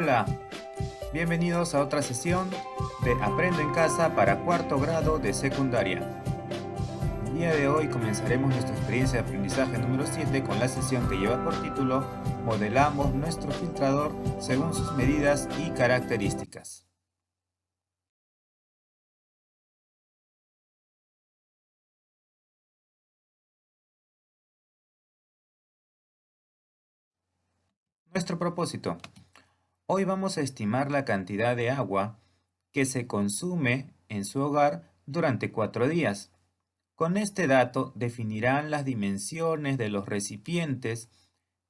Hola, bienvenidos a otra sesión de Aprendo en Casa para cuarto grado de secundaria. El día de hoy comenzaremos nuestra experiencia de aprendizaje número 7 con la sesión que lleva por título Modelamos nuestro filtrador según sus medidas y características. Nuestro propósito. Hoy vamos a estimar la cantidad de agua que se consume en su hogar durante 4 días. Con este dato definirán las dimensiones de los recipientes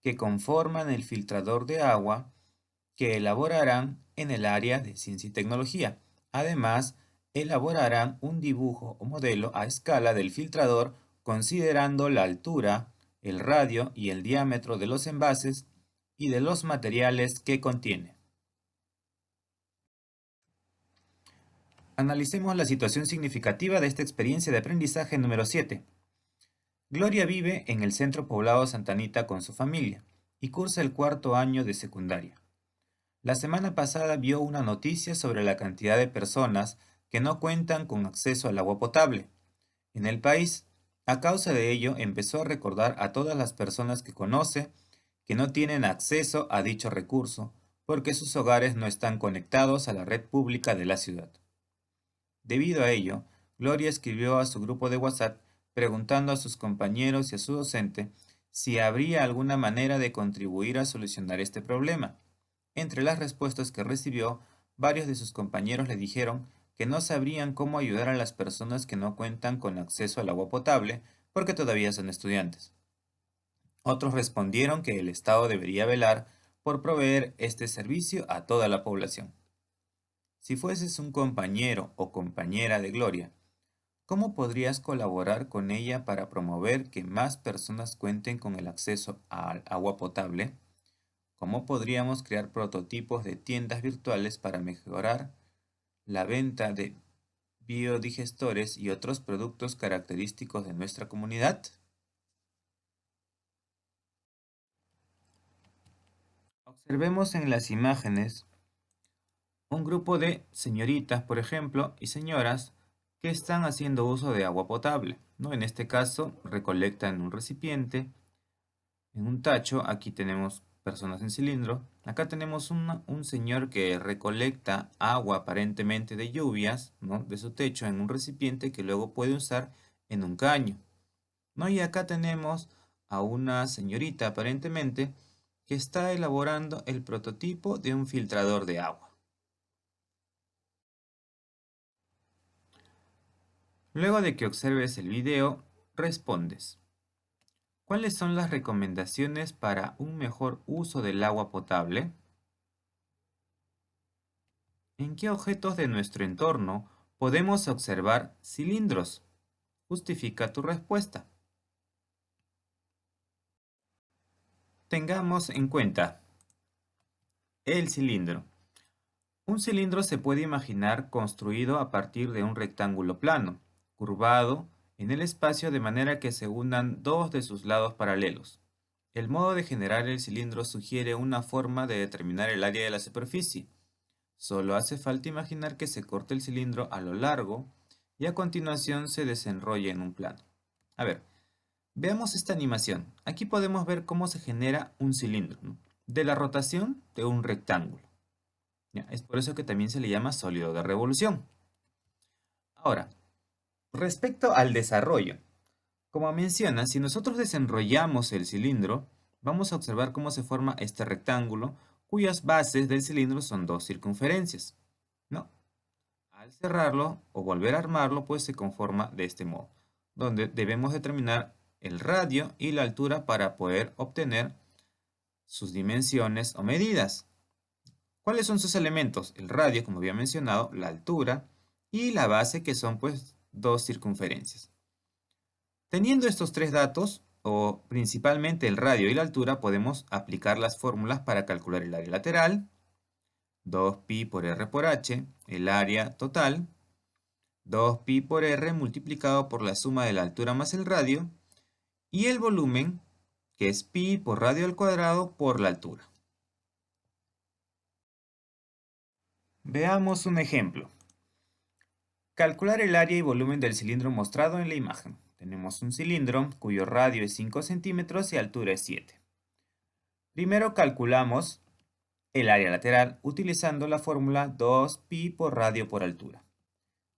que conforman el filtrador de agua que elaborarán en el área de ciencia y tecnología. Además, elaborarán un dibujo o modelo a escala del filtrador considerando la altura, el radio y el diámetro de los envases y de los materiales que contiene. Analicemos la situación significativa de esta experiencia de aprendizaje número 7. Gloria vive en el centro poblado Santa Anita con su familia y cursa el cuarto año de secundaria. La semana pasada vio una noticia sobre la cantidad de personas que no cuentan con acceso al agua potable en el país. A causa de ello, empezó a recordar a todas las personas que conoce que no tienen acceso a dicho recurso porque sus hogares no están conectados a la red pública de la ciudad. Debido a ello, Gloria escribió a su grupo de WhatsApp preguntando a sus compañeros y a su docente si habría alguna manera de contribuir a solucionar este problema. Entre las respuestas que recibió, varios de sus compañeros le dijeron que no sabrían cómo ayudar a las personas que no cuentan con acceso al agua potable porque todavía son estudiantes. Otros respondieron que el Estado debería velar por proveer este servicio a toda la población. Si fueses un compañero o compañera de Gloria, ¿cómo podrías colaborar con ella para promover que más personas cuenten con el acceso al agua potable? ¿Cómo podríamos crear prototipos de tiendas virtuales para mejorar la venta de biodigestores y otros productos característicos de nuestra comunidad? Observemos en las imágenes un grupo de señoritas, por ejemplo, y señoras que están haciendo uso de agua potable, ¿no? En este caso, recolectan un recipiente, en un tacho. Aquí tenemos personas en cilindro. Acá tenemos un señor que recolecta agua aparentemente de lluvias, ¿no? De su techo en un recipiente que luego puede usar en un caño, ¿no? Y acá tenemos a una señorita aparentemente que está elaborando el prototipo de un filtrador de agua. Luego de que observes el video, respondes. ¿Cuáles son las recomendaciones para un mejor uso del agua potable? ¿En qué objetos de nuestro entorno podemos observar cilindros? Justifica tu respuesta. Tengamos en cuenta el cilindro. Un cilindro se puede imaginar construido a partir de un rectángulo plano, curvado en el espacio de manera que se unan dos de sus lados paralelos. El modo de generar el cilindro sugiere una forma de determinar el área de la superficie. Solo hace falta imaginar que se corta el cilindro a lo largo y a continuación se desenrolla en un plano. A ver, veamos esta animación. Aquí podemos ver cómo se genera un cilindro, ¿no? De la rotación de un rectángulo. Ya, es por eso que también se le llama sólido de revolución. Ahora, respecto al desarrollo. Como menciona, si nosotros desenrollamos el cilindro, vamos a observar cómo se forma este rectángulo, cuyas bases del cilindro son dos circunferencias, ¿no? Al cerrarlo o volver a armarlo, pues se conforma de este modo, donde debemos determinar el radio y la altura para poder obtener sus dimensiones o medidas. ¿Cuáles son sus elementos? El radio, como había mencionado, la altura y la base, que son pues dos circunferencias. Teniendo estos tres datos, o principalmente el radio y la altura, podemos aplicar las fórmulas para calcular el área lateral, 2pi por r por h, el área total, 2pi por r multiplicado por la suma de la altura más el radio, y el volumen, que es pi por radio al cuadrado por la altura. Veamos un ejemplo. Calcular el área y volumen del cilindro mostrado en la imagen. Tenemos un cilindro cuyo radio es 5 centímetros y altura es 7. Primero calculamos el área lateral utilizando la fórmula 2pi por radio por altura.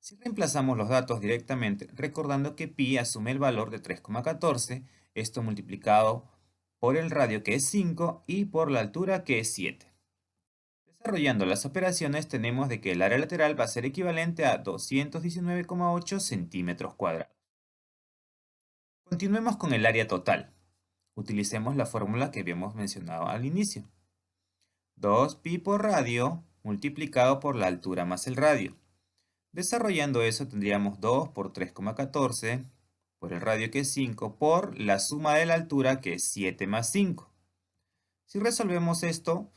Si reemplazamos los datos directamente, recordando que pi asume el valor de 3,14, esto multiplicado por el radio que es 5 y por la altura que es 7. Desarrollando las operaciones tenemos de que el área lateral va a ser equivalente a 219,8 centímetros cuadrados. Continuemos con el área total. Utilicemos la fórmula que habíamos mencionado al inicio. 2pi por radio multiplicado por la altura más el radio. Desarrollando eso tendríamos 2 por 3,14 por el radio que es 5 por la suma de la altura que es 7 más 5. Si resolvemos esto,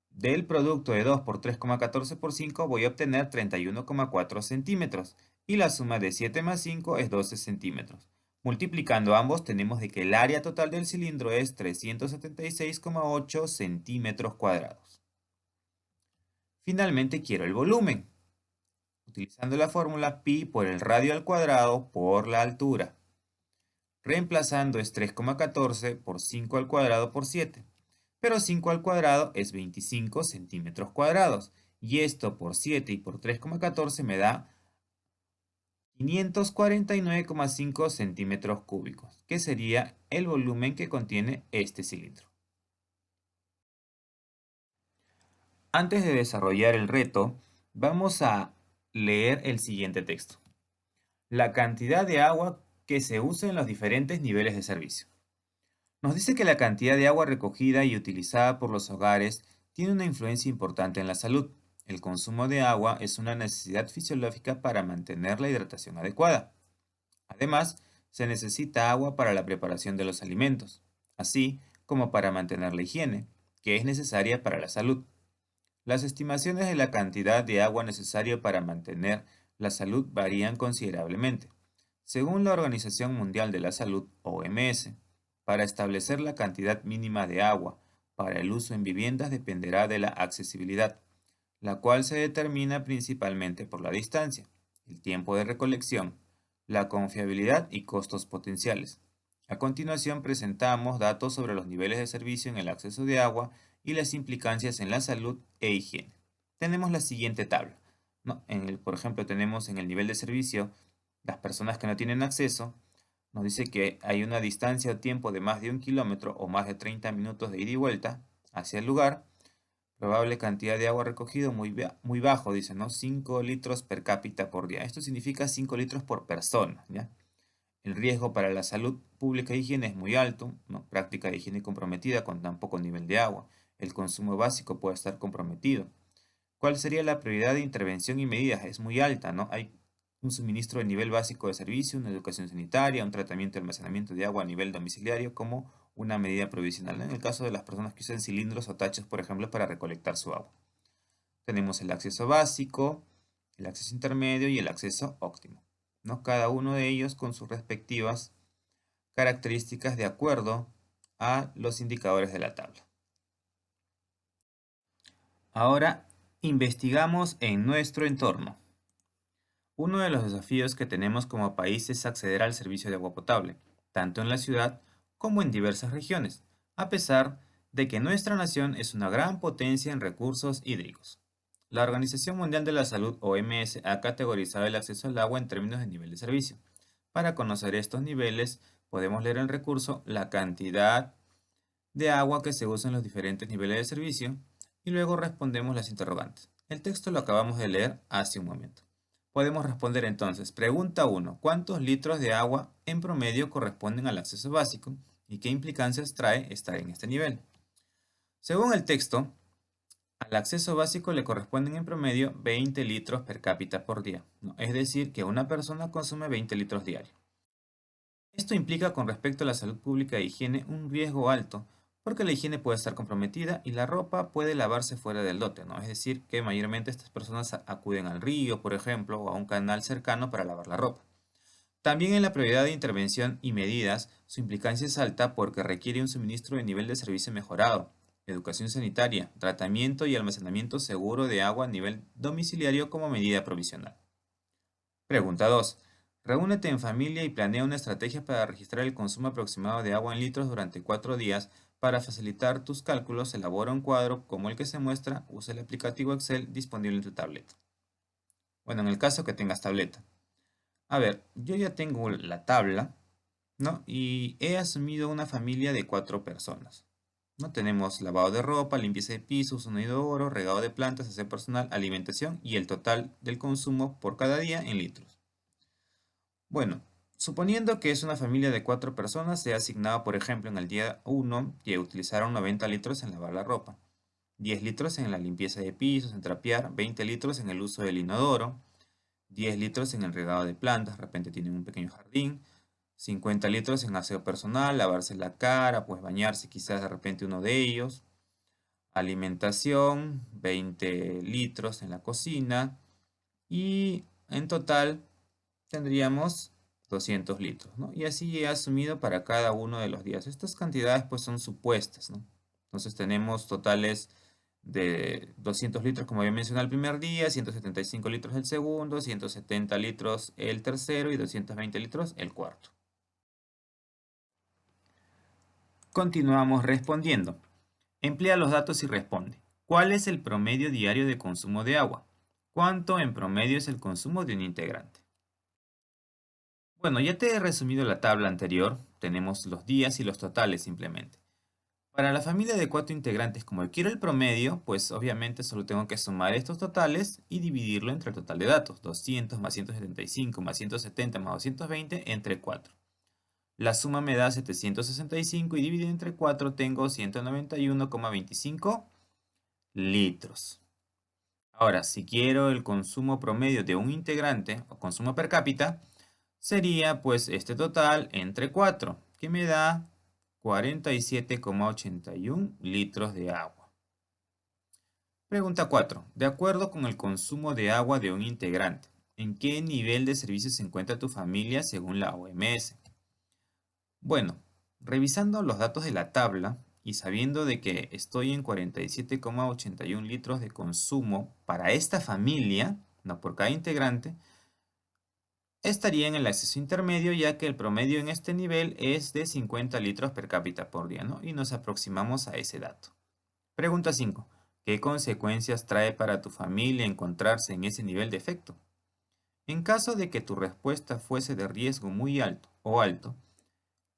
del producto de 2 por 3,14 por 5 voy a obtener 31,4 centímetros y la suma de 7 más 5 es 12 centímetros. Multiplicando ambos tenemos de que el área total del cilindro es 376,8 centímetros cuadrados. Finalmente quiero el volumen, utilizando la fórmula pi por el radio al cuadrado por la altura. Reemplazando es 3,14 por 5 al cuadrado por 7. Pero 5 al cuadrado es 25 centímetros cuadrados. Y esto por 7 y por 3,14 me da 549,5 centímetros cúbicos, que sería el volumen que contiene este cilindro. Antes de desarrollar el reto, vamos a leer el siguiente texto. La cantidad de agua que se usa en los diferentes niveles de servicio. Nos dice que la cantidad de agua recogida y utilizada por los hogares tiene una influencia importante en la salud. El consumo de agua es una necesidad fisiológica para mantener la hidratación adecuada. Además, se necesita agua para la preparación de los alimentos, así como para mantener la higiene, que es necesaria para la salud. Las estimaciones de la cantidad de agua necesaria para mantener la salud varían considerablemente. Según la Organización Mundial de la Salud, OMS, para establecer la cantidad mínima de agua para el uso en viviendas dependerá de la accesibilidad, la cual se determina principalmente por la distancia, el tiempo de recolección, la confiabilidad y costos potenciales. A continuación presentamos datos sobre los niveles de servicio en el acceso de agua y las implicancias en la salud e higiene. Tenemos la siguiente tabla, ¿no? Por ejemplo, tenemos en el nivel de servicio las personas que no tienen acceso. Nos dice que hay una distancia o tiempo de más de 1 kilómetro o más de 30 minutos de ida y vuelta hacia el lugar. Probable cantidad de agua recogido muy bajo, dice, ¿no? 5 litros per cápita por día. Esto significa 5 litros por persona, ¿ya? El riesgo para la salud pública e higiene es muy alto, ¿no? Práctica de higiene comprometida con tan poco nivel de agua. El consumo básico puede estar comprometido. ¿Cuál sería la prioridad de intervención y medidas? Es muy alta, ¿no? Hay un suministro de nivel básico de servicio, una educación sanitaria, un tratamiento y almacenamiento de agua a nivel domiciliario como una medida provisional en el caso de las personas que usan cilindros o tachos, por ejemplo, para recolectar su agua. Tenemos el acceso básico, el acceso intermedio y el acceso óptimo, ¿no? Cada uno de ellos con sus respectivas características de acuerdo a los indicadores de la tabla. Ahora investigamos en nuestro entorno. Uno de los desafíos que tenemos como país es acceder al servicio de agua potable, tanto en la ciudad como en diversas regiones, a pesar de que nuestra nación es una gran potencia en recursos hídricos. La Organización Mundial de la Salud, OMS, ha categorizado el acceso al agua en términos de nivel de servicio. Para conocer estos niveles, podemos leer el recurso la cantidad de agua que se usa en los diferentes niveles de servicio y luego respondemos las interrogantes. El texto lo acabamos de leer hace un momento. Podemos responder entonces, pregunta 1, ¿cuántos litros de agua en promedio corresponden al acceso básico y qué implicancias trae estar en este nivel? Según el texto, al acceso básico le corresponden en promedio 20 litros per cápita por día, ¿no? Es decir, que una persona consume 20 litros diarios. Esto implica con respecto a la salud pública e higiene un riesgo alto, porque la higiene puede estar comprometida y la ropa puede lavarse fuera del lote, ¿no? Es decir, que mayormente estas personas acuden al río, por ejemplo, o a un canal cercano para lavar la ropa. También en la prioridad de intervención y medidas, su implicancia es alta porque requiere un suministro de nivel de servicio mejorado, educación sanitaria, tratamiento y almacenamiento seguro de agua a nivel domiciliario como medida provisional. Pregunta 2. Reúnete en familia y planea una estrategia para registrar el consumo aproximado de agua en litros durante 4 días. Para facilitar tus cálculos, elabora un cuadro como el que se muestra. Usa el aplicativo Excel disponible en tu tableta. Bueno, en el caso que tengas tableta. A ver, yo ya tengo la tabla, ¿no? Y he asumido una familia de 4 personas. ¿No? Tenemos lavado de ropa, limpieza de pisos, sonido de oro, regado de plantas, aseo personal, alimentación y el total del consumo por cada día en litros. Bueno, suponiendo que es una familia de 4 personas, se ha asignado, por ejemplo, en el día 1 que utilizaron 90 litros en lavar la ropa, 10 litros en la limpieza de pisos, en trapear, 20 litros en el uso del inodoro, 10 litros en el regado de plantas, de repente tienen un pequeño jardín, 50 litros en aseo personal, lavarse la cara, pues bañarse quizás de repente uno de ellos, alimentación, 20 litros en la cocina y en total tendríamos 200 litros, ¿no? Y así he asumido para cada uno de los días. Estas cantidades pues son supuestas, ¿no? Entonces tenemos totales de 200 litros como había mencionado el primer día, 175 litros el segundo, 170 litros el tercero y 220 litros el cuarto. Continuamos respondiendo. Emplea los datos y responde. ¿Cuál es el promedio diario de consumo de agua? ¿Cuánto en promedio es el consumo de un integrante? Bueno, ya te he resumido la tabla anterior. Tenemos los días y los totales simplemente. Para la familia de 4 integrantes, como quiero el promedio, pues obviamente solo tengo que sumar estos totales y dividirlo entre el total de datos. 200 más 175 más 170 más 220 entre 4. La suma me da 765 y dividido entre 4 tengo 191,25 litros. Ahora, si quiero el consumo promedio de un integrante o consumo per cápita, sería pues este total entre 4, que me da 47,81 litros de agua. Pregunta 4. De acuerdo con el consumo de agua de un integrante, ¿en qué nivel de servicio se encuentra tu familia según la OMS? Bueno, revisando los datos de la tabla y sabiendo de que estoy en 47,81 litros de consumo para esta familia, no por cada integrante, estaría en el acceso intermedio ya que el promedio en este nivel es de 50 litros per cápita por día, ¿no? Y nos aproximamos a ese dato. Pregunta 5. ¿Qué consecuencias trae para tu familia encontrarse en ese nivel de efecto? En caso de que tu respuesta fuese de riesgo muy alto o alto,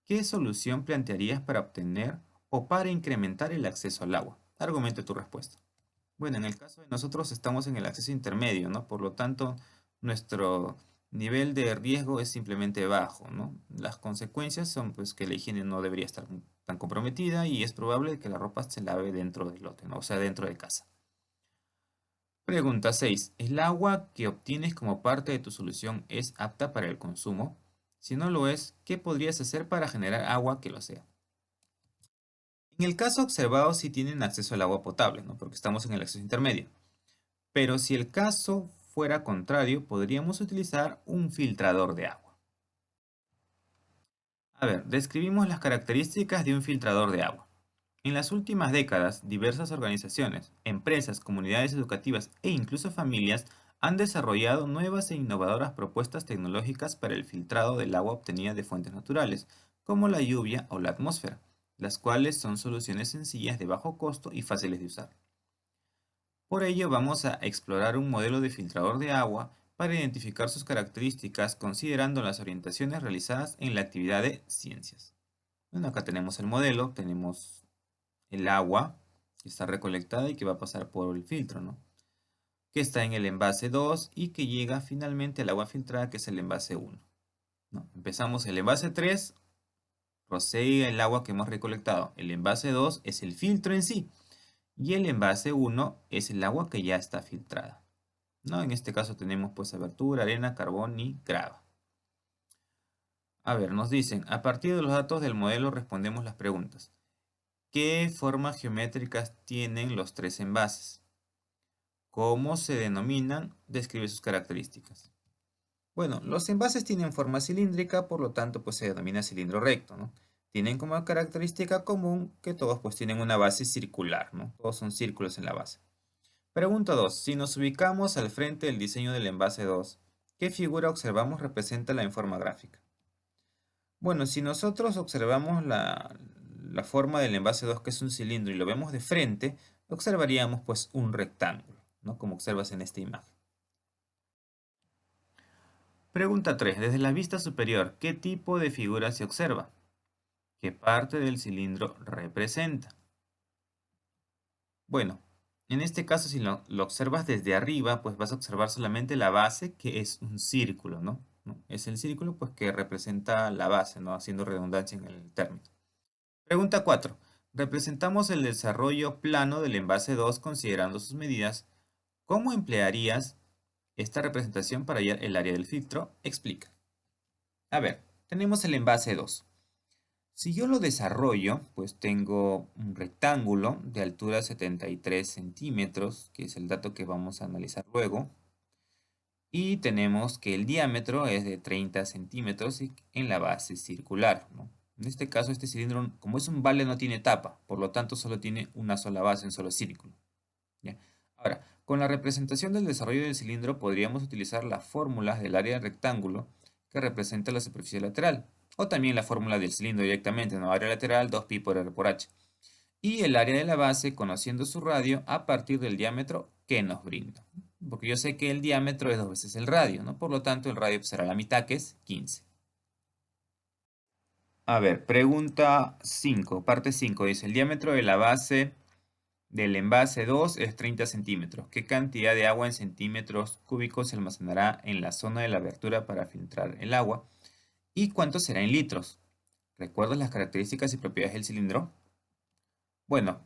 ¿qué solución plantearías para obtener o para incrementar el acceso al agua? Argumente tu respuesta. Bueno, en el caso de nosotros estamos en el acceso intermedio, ¿no? Por lo tanto, nuestro nivel de riesgo es simplemente bajo, ¿no? Las consecuencias son pues que la higiene no debería estar tan comprometida y es probable que la ropa se lave dentro del lote, ¿no? O sea, dentro de casa. Pregunta 6. ¿El agua que obtienes como parte de tu solución es apta para el consumo? Si no lo es, ¿qué podrías hacer para generar agua que lo sea? En el caso observado, sí tienen acceso al agua potable, ¿no? Porque estamos en el acceso intermedio. Pero si el caso fuera contrario, podríamos utilizar un filtrador de agua. A ver, describimos las características de un filtrador de agua. En las últimas décadas, diversas organizaciones, empresas, comunidades educativas e incluso familias han desarrollado nuevas e innovadoras propuestas tecnológicas para el filtrado del agua obtenida de fuentes naturales, como la lluvia o la atmósfera, las cuales son soluciones sencillas de bajo costo y fáciles de usar. Por ello vamos a explorar un modelo de filtrador de agua para identificar sus características considerando las orientaciones realizadas en la actividad de ciencias. Bueno, acá tenemos el modelo, tenemos el agua que está recolectada y que va a pasar por el filtro, ¿no? Que está en el envase 2 y que llega finalmente al agua filtrada que es el envase 1, ¿no? Empezamos el envase 3, procede el agua que hemos recolectado. El envase 2 es el filtro en sí. Y el envase 1 es el agua que ya está filtrada, ¿no? En este caso tenemos pues abertura, arena, carbón y grava. A ver, nos dicen, a partir de los datos del modelo respondemos las preguntas. ¿Qué formas geométricas tienen los 3 envases? ¿Cómo se denominan? Describe sus características. Bueno, los envases tienen forma cilíndrica, por lo tanto pues se denomina cilindro recto, ¿no? Tienen como característica común que todos pues tienen una base circular, ¿no? Todos son círculos en la base. Pregunta 2. Si nos ubicamos al frente del diseño del envase 2, ¿qué figura observamos representa en forma gráfica? Bueno, si nosotros observamos la forma del envase 2, que es un cilindro, y lo vemos de frente, observaríamos pues un rectángulo, ¿no? Como observas en esta imagen. Pregunta 3. Desde la vista superior, ¿qué tipo de figura se observa? ¿Qué parte del cilindro representa? Bueno, en este caso, si lo observas desde arriba, pues vas a observar solamente la base, que es un círculo, ¿no? Es el círculo pues que representa la base, ¿no? Haciendo redundancia en el término. Pregunta 4. Representamos el desarrollo plano del envase 2 considerando sus medidas. ¿Cómo emplearías esta representación para hallar el área del filtro? Explica. A ver, tenemos el envase 2. Si yo lo desarrollo, pues tengo un rectángulo de altura 73 centímetros, que es el dato que vamos a analizar luego. Y tenemos que el diámetro es de 30 centímetros en la base circular, ¿no? En este caso, este cilindro, como es un vale, no tiene tapa, por lo tanto solo tiene una sola base, un solo círculo. ¿Ya? Ahora, con la representación del desarrollo del cilindro podríamos utilizar las fórmulas del área del rectángulo que representa la superficie lateral, o también la fórmula del cilindro directamente, ¿no? Área lateral 2pi por r por h. Y el área de la base conociendo su radio a partir del diámetro que nos brinda. Porque yo sé que el diámetro es 2 veces el radio, ¿no? Por lo tanto, el radio será la mitad, que es 15. A ver, pregunta 5, parte 5. Dice, el diámetro de la base del envase 2 es 30 centímetros. ¿Qué cantidad de agua en centímetros cúbicos se almacenará en la zona de la abertura para filtrar el agua? ¿Y cuánto será en litros? ¿Recuerdas las características y propiedades del cilindro? Bueno,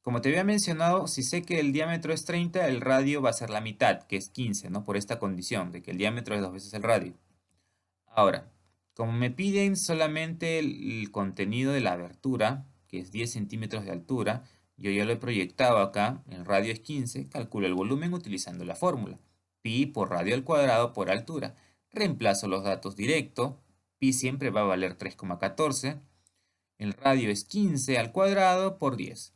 como te había mencionado, si sé que el diámetro es 30, el radio va a ser la mitad, que es 15, ¿no? Por esta condición de que el diámetro es 2 veces el radio. Ahora, como me piden solamente el contenido de la abertura, que es 10 centímetros de altura, yo ya lo he proyectado acá, el radio es 15, calculo el volumen utilizando la fórmula. Pi por radio al cuadrado por altura. Reemplazo los datos directo, pi siempre va a valer 3,14. El radio es 15 al cuadrado por 10.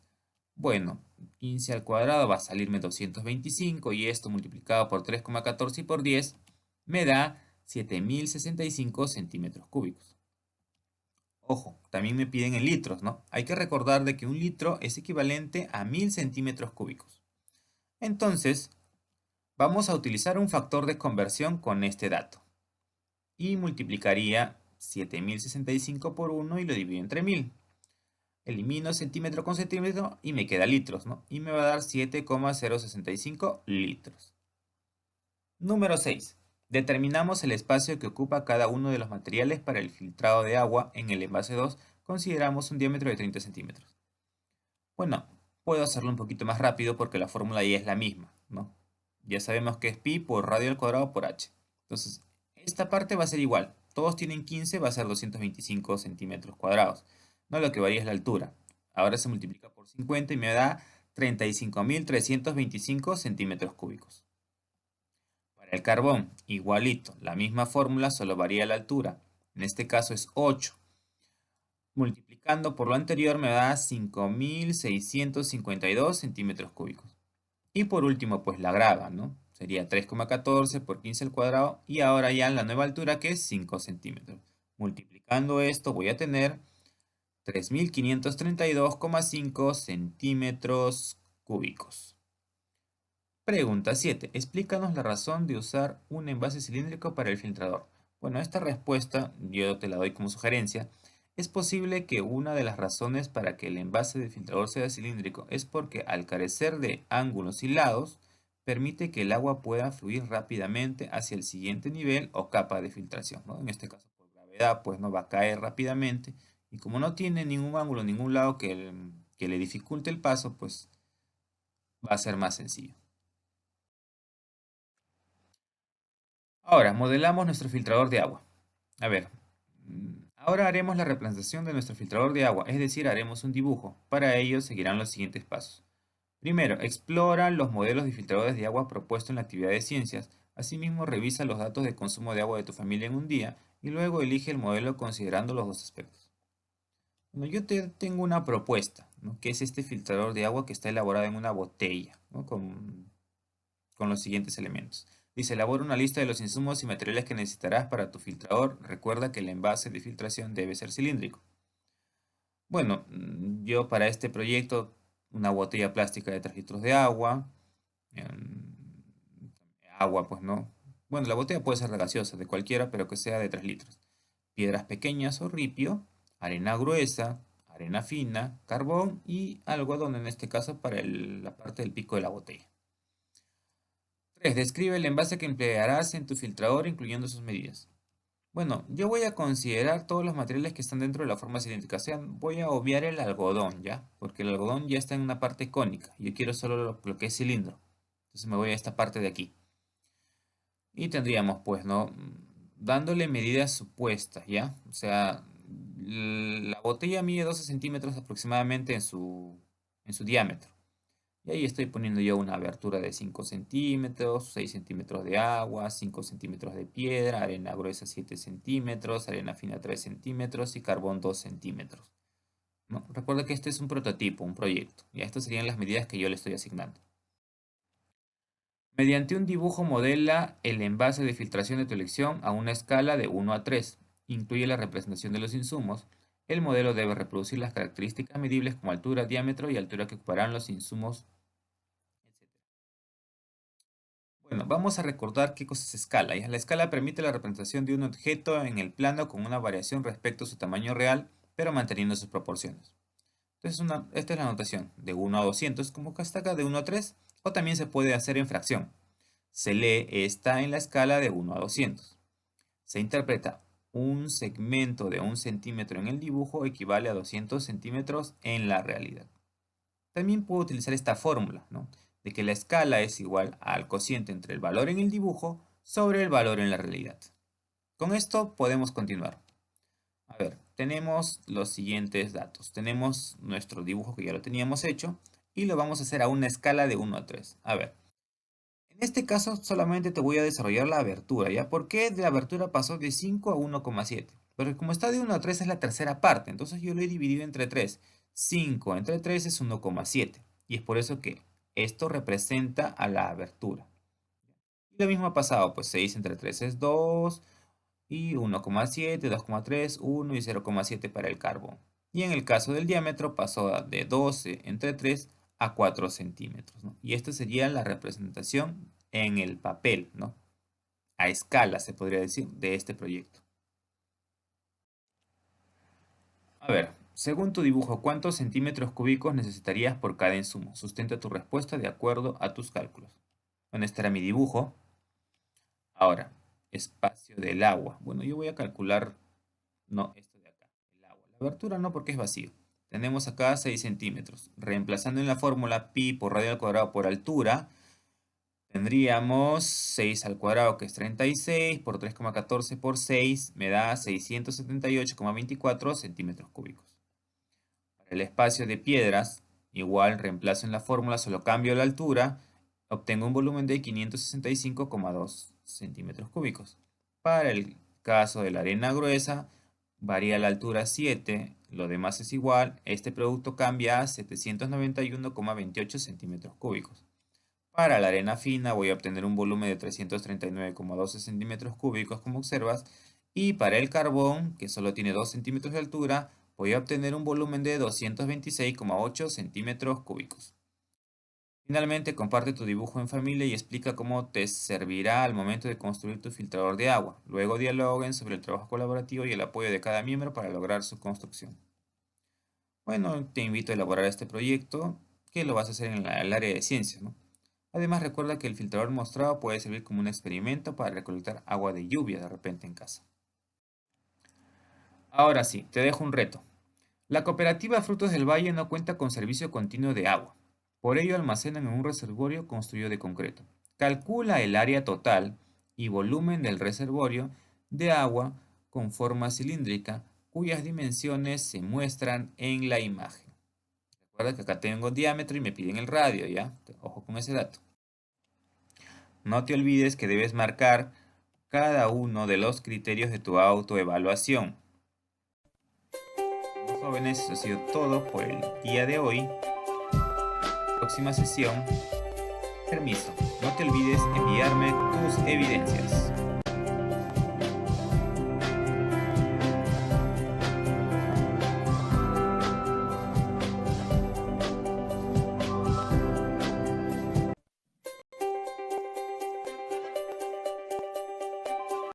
Bueno, 15 al cuadrado va a salirme 225 y esto multiplicado por 3,14 y por 10 me da 7065 centímetros cúbicos. Ojo, también me piden en litros, ¿no? Hay que recordar de que un litro es equivalente a 1000 centímetros cúbicos. Entonces, vamos a utilizar un factor de conversión con este dato. Y multiplicaría 7065 por 1 y lo divido entre 1000. Elimino centímetro con centímetro y me queda litros, ¿no? Y me va a dar 7,065 litros. Número 6. Determinamos el espacio que ocupa cada uno de los materiales para el filtrado de agua en el envase 2. Consideramos un diámetro de 30 centímetros. Bueno, puedo hacerlo un poquito más rápido porque la fórmula ya es la misma, ¿no? Ya sabemos que es pi por radio al cuadrado por h. Entonces, esta parte va a ser igual. Todos tienen 15, va a ser 225 centímetros cuadrados. No, lo que varía es la altura. Ahora se multiplica por 50 y me da 35.325 centímetros cúbicos. Para el carbón, igualito, la misma fórmula, solo varía la altura. En este caso es 8. Multiplicando por lo anterior me da 5.652 centímetros cúbicos. Y por último, pues la grava, ¿no? Sería 3,14 por 15 al cuadrado y ahora ya en la nueva altura que es 5 centímetros. Multiplicando esto voy a tener 3.532,5 centímetros cúbicos. Pregunta 7. Explícanos la razón de usar un envase cilíndrico para el filtrador. Bueno, esta respuesta yo te la doy como sugerencia. Es posible que una de las razones para que el envase de filtrador sea cilíndrico es porque al carecer de ángulos y lados, permite que el agua pueda fluir rápidamente hacia el siguiente nivel o capa de filtración, ¿no? En este caso, por gravedad, pues no va a caer rápidamente. Y como no tiene ningún ángulo, ningún lado que le dificulte el paso, pues va a ser más sencillo. Ahora, modelamos nuestro filtrador de agua. A ver, ahora haremos la representación de nuestro filtrador de agua, es decir, haremos un dibujo. Para ello seguirán los siguientes pasos. Primero, explora los modelos de filtradores de agua propuestos en la actividad de ciencias. Asimismo, revisa los datos de consumo de agua de tu familia en un día y luego elige el modelo considerando los dos aspectos. Bueno, yo te tengo una propuesta, ¿no? Que es este filtrador de agua que está elaborado en una botella, ¿no? Con los siguientes elementos. Dice, elabora una lista de los insumos y materiales que necesitarás para tu filtrador. Recuerda que el envase de filtración debe ser cilíndrico. Bueno, yo para este proyecto, una botella plástica de 3 litros de agua, em, agua, pues no. Bueno, la botella puede ser de gaseosa, de cualquiera, pero que sea de 3 litros. Piedras pequeñas o ripio, arena gruesa, arena fina, carbón y algodón, en este caso para la parte del pico de la botella. 3. Describe el envase que emplearás en tu filtrador, incluyendo sus medidas. Bueno, yo voy a considerar todos los materiales que están dentro de la forma cilíndrica. O sea, voy a obviar el algodón, ¿ya? Porque el algodón ya está en una parte cónica. Yo quiero solo lo que es cilindro. Entonces me voy a esta parte de aquí. Y tendríamos, pues, ¿no? Dándole medidas supuestas, ¿ya? O sea, la botella mide 12 centímetros aproximadamente en su diámetro. Y ahí estoy poniendo yo una abertura de 5 centímetros, 6 centímetros de agua, 5 centímetros de piedra, arena gruesa 7 centímetros, arena fina 3 centímetros y carbón 2 centímetros, ¿no? Recuerda que este es un prototipo, un proyecto. Y estas serían las medidas que yo le estoy asignando. Mediante un dibujo modela el envase de filtración de tu elección a una escala de 1 a 3. Incluye la representación de los insumos. El modelo debe reproducir las características medibles como altura, diámetro y altura que ocuparán los insumos, etc. Bueno, vamos a recordar qué cosa es escala. ¿Ya? La escala permite la representación de un objeto en el plano con una variación respecto a su tamaño real, pero manteniendo sus proporciones. Entonces, esta es la notación, de 1 a 200, como que está acá de 1 a 3, o también se puede hacer en fracción. Se lee esta en la escala de 1 a 200. Se interpreta un segmento de 1 centímetro en el dibujo equivale a 200 centímetros en la realidad. También puedo utilizar esta fórmula, ¿no? De que la escala es igual al cociente entre el valor en el dibujo sobre el valor en la realidad. Con esto podemos continuar. A ver, tenemos los siguientes datos. Tenemos nuestro dibujo que ya lo teníamos hecho y lo vamos a hacer a una escala de 1 a 3. A ver, en este caso solamente te voy a desarrollar la abertura, ¿ya? ¿Por qué de la abertura pasó de 5 a 1,7? Porque como está de 1 a 3 es la tercera parte, entonces yo lo he dividido entre 3. 5 entre 3 es 1,7. Y es por eso que esto representa a la abertura. Y lo mismo ha pasado, pues 6 entre 3 es 2, y 1,7, 2,3, 1 y 0,7 para el carbón. Y en el caso del diámetro pasó de 12 entre 3 a 4 centímetros, ¿no? Y esta sería la representación en el papel, ¿no? A escala, se podría decir, de este proyecto. A ver, según tu dibujo, ¿cuántos centímetros cúbicos necesitarías por cada insumo? Sustenta tu respuesta de acuerdo a tus cálculos. Bueno, este era mi dibujo. Ahora, espacio del agua. Bueno, yo voy a calcular, no, esto de acá, el agua. La abertura no, porque es vacío. Tenemos acá 6 centímetros. Reemplazando en la fórmula pi por radio al cuadrado por altura, tendríamos 6 al cuadrado, que es 36, por 3,14 por 6, me da 678,24 centímetros cúbicos. Para el espacio de piedras, igual reemplazo en la fórmula, solo cambio la altura, obtengo un volumen de 565,2 centímetros cúbicos. Para el caso de la arena gruesa, varía la altura 7, lo demás es igual, este producto cambia a 791,28 centímetros cúbicos. Para la arena fina voy a obtener un volumen de 339,12 centímetros cúbicos, como observas, y para el carbón, que solo tiene 2 centímetros de altura, voy a obtener un volumen de 226,8 centímetros cúbicos. Finalmente, comparte tu dibujo en familia y explica cómo te servirá al momento de construir tu filtrador de agua. Luego dialoguen sobre el trabajo colaborativo y el apoyo de cada miembro para lograr su construcción. Bueno, te invito a elaborar este proyecto, que lo vas a hacer en el área de ciencias, ¿no? Además, recuerda que el filtrador mostrado puede servir como un experimento para recolectar agua de lluvia de repente en casa. Ahora sí, te dejo un reto. La cooperativa Frutos del Valle no cuenta con servicio continuo de agua. Por ello almacenan en un reservorio construido de concreto. Calcula el área total y volumen del reservorio de agua con forma cilíndrica cuyas dimensiones se muestran en la imagen. Recuerda que acá tengo diámetro y me piden el radio, ¿ya? Ojo con ese dato. No te olvides que debes marcar cada uno de los criterios de tu autoevaluación. Jóvenes, eso ha sido todo por el día de hoy. Próxima sesión. Permiso, no te olvides enviarme tus evidencias.